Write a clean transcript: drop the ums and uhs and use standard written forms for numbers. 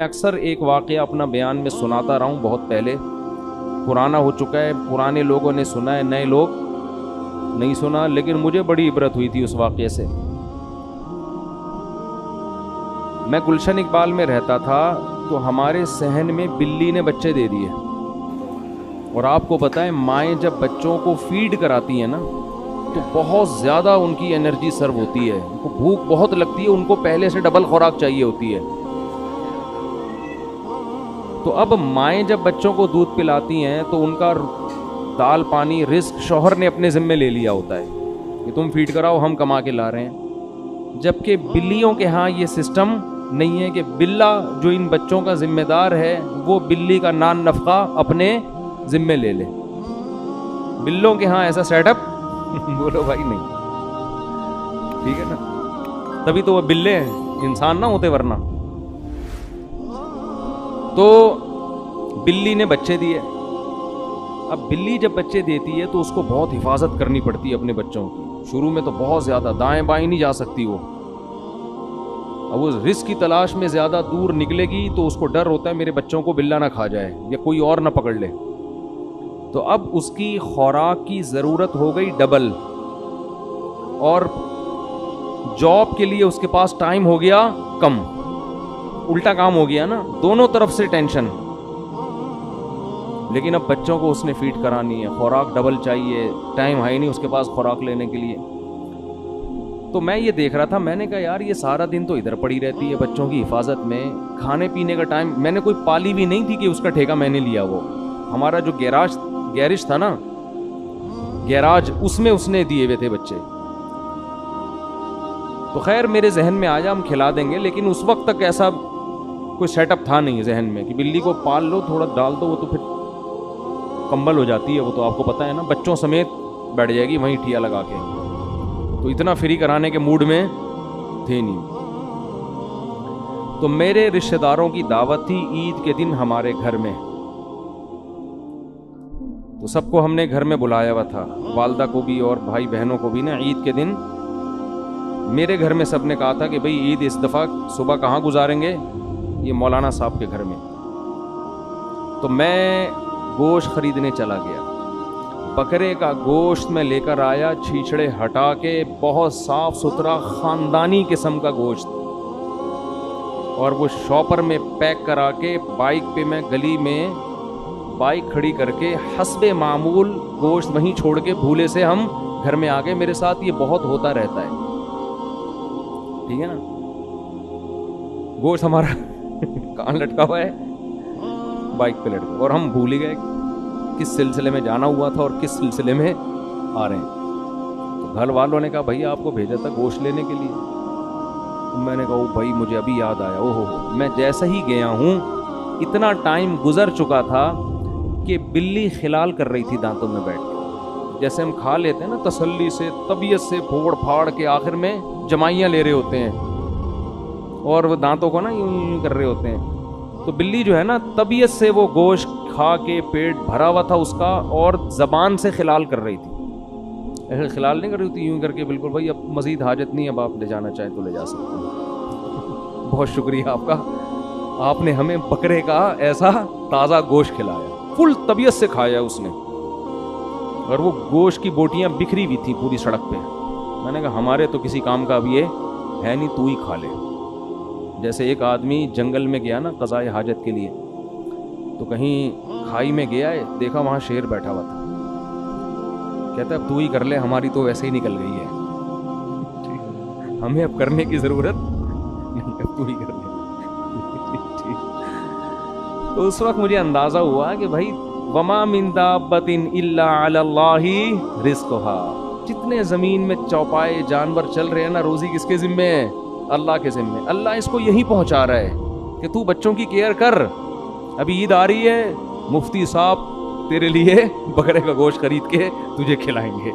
अक्सर एक वाक़या अपना बयान में सुनाता रहा हूँ, बहुत पहले पुराना हो चुका है, पुराने लोगों ने सुना है, नए लोग नहीं सुना, लेकिन मुझे बड़ी इबरत हुई थी उस वाक़ये से। मैं गुलशन इकबाल में रहता था तो हमारे सहन में बिल्ली ने बच्चे दे दिए। और आपको पता है, माएँ जब बच्चों को फीड कराती हैं ना तो बहुत ज़्यादा उनकी एनर्जी सर्व होती है, उनको भूख बहुत लगती है, उनको पहले से डबल खुराक चाहिए होती है। तो अब माएँ जब बच्चों को दूध पिलाती हैं तो उनका दाल पानी रिस्क शौहर ने अपने ज़िम्मे ले लिया होता है कि तुम फीड कराओ, हम कमा के ला रहे हैं। जबकि बिल्लियों के यहाँ ये सिस्टम नहीं है कि बिल्ला जो इन बच्चों का जिम्मेदार है वो बिल्ली का नान नफका अपने ज़िम्मे ले ले। बिल्लों के यहाँ ऐसा सेटअप बोलो भाई नहीं, ठीक है ना, तभी तो वो बिल्ले हैं, इंसान ना होते वरना। तो बिल्ली ने बच्चे दिए। अब बिल्ली जब बच्चे देती है तो उसको बहुत हिफाजत करनी पड़ती है अपने बच्चों की। शुरू में तो बहुत ज़्यादा दाएं बाएं नहीं जा सकती वो। अब वो रिस्क की तलाश में ज़्यादा दूर निकलेगी तो उसको डर होता है मेरे बच्चों को बिल्ला ना खा जाए या कोई और ना पकड़ ले। तो अब उसकी खुराक की ज़रूरत हो गई डबल, और जॉब के लिए उसके पास टाइम हो गया कम। उल्टा काम हो गया ना, दोनों तरफ से टेंशन। लेकिन अब बच्चों को उसने फीड करानी है, खुराक डबल चाहिए, टाइम है ही नहीं उसके पास खुराक लेने के लिए। तो मैं ये देख रहा था, मैंने कहा यार ये सारा दिन तो इधर पड़ी रहती है बच्चों की हिफाजत में, खाने पीने का टाइम। मैंने कोई पाली भी नहीं थी कि उसका ठेका मैंने लिया। वो हमारा जो गैरेज था ना, गैराज, उसमें उसने दिए हुए थे बच्चे। तो खैर मेरे जहन में आया हम खिला देंगे, लेकिन उस वक्त तक ऐसा कोई सेटअप था नहीं जहन में कि बिल्ली को पाल लो, थोड़ा डाल दो, वो तो फिर कंबल हो जाती है, वो तो आपको पता है ना, बच्चों समेत बैठ जाएगी वहीं ठिया लगा के। तो इतना फ्री कराने के मूड में थे नहीं। तो मेरे रिश्तेदारों की दावत थी ईद के दिन हमारे घर में, तो सबको हमने घर में बुलाया हुआ था, वालदा को भी और भाई बहनों को भी ना। ईद के दिन मेरे घर में सबने कहा था कि भाई ईद इस दफ़ा सुबह कहाँ गुजारेंगे, ये मौलाना साहब के घर में। तो मैं गोश्त खरीदने चला गया, बकरे का गोश्त मैं लेकर आया, छीछड़े हटा के, बहुत साफ सुथरा ख़ानदानी किस्म का गोश्त, और वो शॉपर में पैक करा के बाइक पे मैं गली में बाइक खड़ी करके हस्बे मामूल गोश्त वहीं छोड़ के भूले से हम घर में आ गए। मेरे साथ ये बहुत होता रहता है, ठीक है ना। गोश्त हमारा कान लटका हुआ है, बाइक पे लटका, और हम भूल ही गए किस सिलसिले में जाना हुआ था और किस सिलसिले में आ रहे हैं। तो घर वालों ने कहा भैया आपको भेजा था गोश्त लेने के लिए। तो मैंने कहा ओ भाई मुझे अभी याद आया, ओहो। मैं जैसा ही गया हूँ इतना टाइम गुजर चुका था कि बिल्ली खिलाल कर रही थी दांतों में बैठ के, जैसे हम खा लेते हैं ना तसल्ली से, तबीयत से फोड़ फाड़ के, आखिर में जमाइयाँ ले रहे होते हैं और वो दांतों को ना यूं कर रहे होते हैं। तो बिल्ली जो है ना, तबीयत से वो गोश्त खा के पेट भरा हुआ था उसका, और ज़बान से खिलाल कर रही थी। ऐसे खिलाल नहीं कर रही थी यूं करके, बिल्कुल भाई अब मज़ीद हाजत नहीं, अब आप ले जाना चाहें तो ले जा सकते हैं। बहुत शुक्रिया आपका, आपने हमें बकरे का ऐसा ताज़ा गोश्त खिलाया, फुल तबीयत से खाया उसने, और वो गोश्त की बोटियां बिखरी हुई थी पूरी सड़क पे। मैंने कहा हमारे तो किसी काम का अब ये है नहीं, तू ही खा ले। जैसे एक आदमी जंगल में गया ना क़ज़ाए हाजत के लिए, तो कहीं खाई में गया है, देखा वहाँ शेर बैठा हुआ था, कहता है अब तू ही कर ले, हमारी तो वैसे ही निकल गई है, हमें अब करने की ज़रूरत नहीं, अब तू ही कर ले। तो उस वक्त मुझे अंदाज़ा हुआ कि भाई वमा मिन दाब्बतिन इल्ला अलल्लाहि रिज़्क़ुहा, जितने ज़मीन में चौपाए जानवर चल रहे हैं ना, रोज़ी किसके ज़िम्मे है? अल्लाह के ज़िम्मे। अल्लाह इसको यही पहुंचा रहा है कि तू बच्चों की केयर कर। अभी ईद आ रही है, मुफ्ती साहब तेरे लिए बकरे का गोश्त खरीद के तुझे खिलाएंगे।